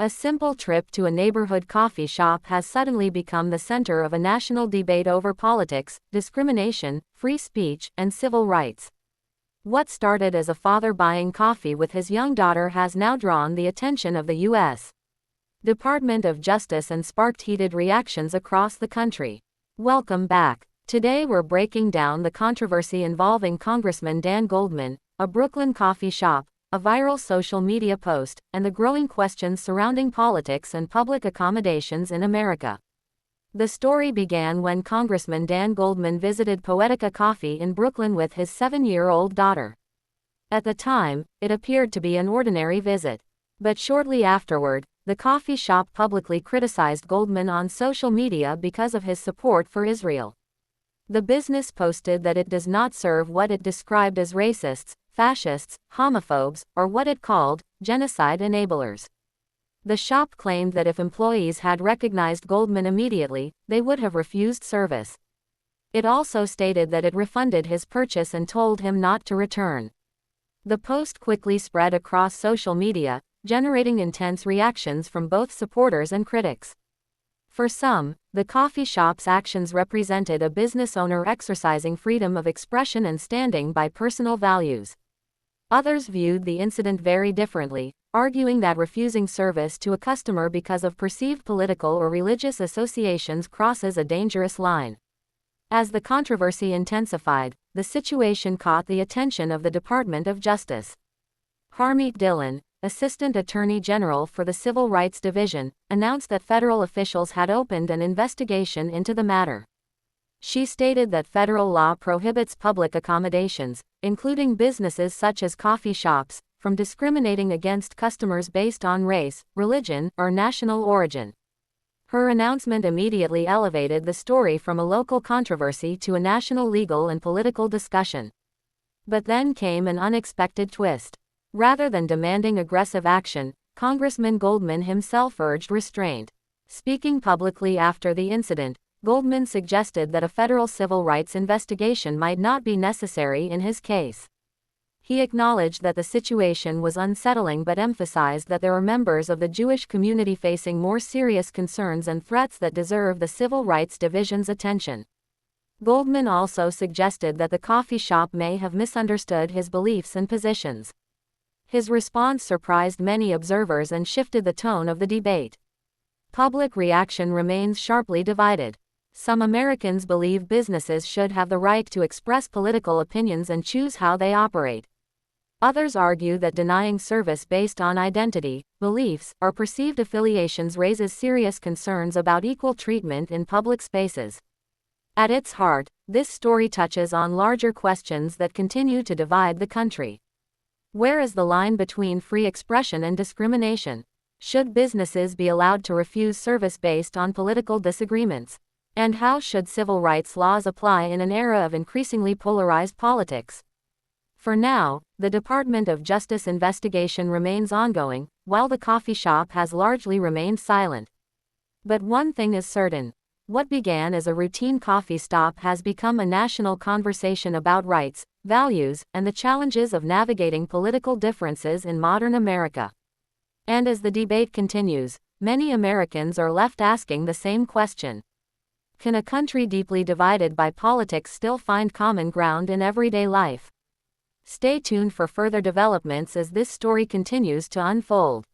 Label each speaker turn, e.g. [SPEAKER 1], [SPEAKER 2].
[SPEAKER 1] A simple trip to a neighborhood coffee shop has suddenly become the center of a national debate over politics, discrimination, free speech, and civil rights. What started as a father buying coffee with his young daughter has now drawn the attention of the U.S. Department of Justice and sparked heated reactions across the country. Welcome back. Today we're breaking down the controversy involving Congressman Dan Goldman, a Brooklyn coffee shop, a viral social media post, and the growing questions surrounding politics and public accommodations in America. The story began when Congressman Dan Goldman visited Poetica Coffee in Brooklyn with his 7-year-old daughter. At the time, it appeared to be an ordinary visit. But shortly afterward, the coffee shop publicly criticized Goldman on social media because of his support for Israel. The business posted that it does not serve what it described as racists, fascists, homophobes, or what it called genocide enablers. The shop claimed that if employees had recognized Goldman immediately, they would have refused service. It also stated that it refunded his purchase and told him not to return. The post quickly spread across social media, generating intense reactions from both supporters and critics. For some, the coffee shop's actions represented a business owner exercising freedom of expression and standing by personal values. Others viewed the incident very differently, arguing that refusing service to a customer because of perceived political or religious associations crosses a dangerous line. As the controversy intensified, the situation caught the attention of the Department of Justice. Harmeet Dillon, Assistant Attorney General for the Civil Rights Division, announced that federal officials had opened an investigation into the matter. She stated that federal law prohibits public accommodations, including businesses such as coffee shops, from discriminating against customers based on race, religion, or national origin. Her announcement immediately elevated the story from a local controversy to a national legal and political discussion. But then came an unexpected twist. Rather than demanding aggressive action, Congressman Goldman himself urged restraint. Speaking publicly after the incident, Goldman suggested that a federal civil rights investigation might not be necessary in his case. He acknowledged that the situation was unsettling but emphasized that there are members of the Jewish community facing more serious concerns and threats that deserve the Civil Rights Division's attention. Goldman also suggested that the coffee shop may have misunderstood his beliefs and positions. His response surprised many observers and shifted the tone of the debate. Public reaction remains sharply divided. Some Americans believe businesses should have the right to express political opinions and choose how they operate. Others argue that denying service based on identity, beliefs, or perceived affiliations raises serious concerns about equal treatment in public spaces. At its heart, this story touches on larger questions that continue to divide the country. Where is the line between free expression and discrimination? Should businesses be allowed to refuse service based on political disagreements? And how should civil rights laws apply in an era of increasingly polarized politics? For now, the Department of Justice investigation remains ongoing, while the coffee shop has largely remained silent. But one thing is certain. What began as a routine coffee stop has become a national conversation about rights, values, and the challenges of navigating political differences in modern America. And as the debate continues, many Americans are left asking the same question. Can a country deeply divided by politics still find common ground in everyday life? Stay tuned for further developments as this story continues to unfold.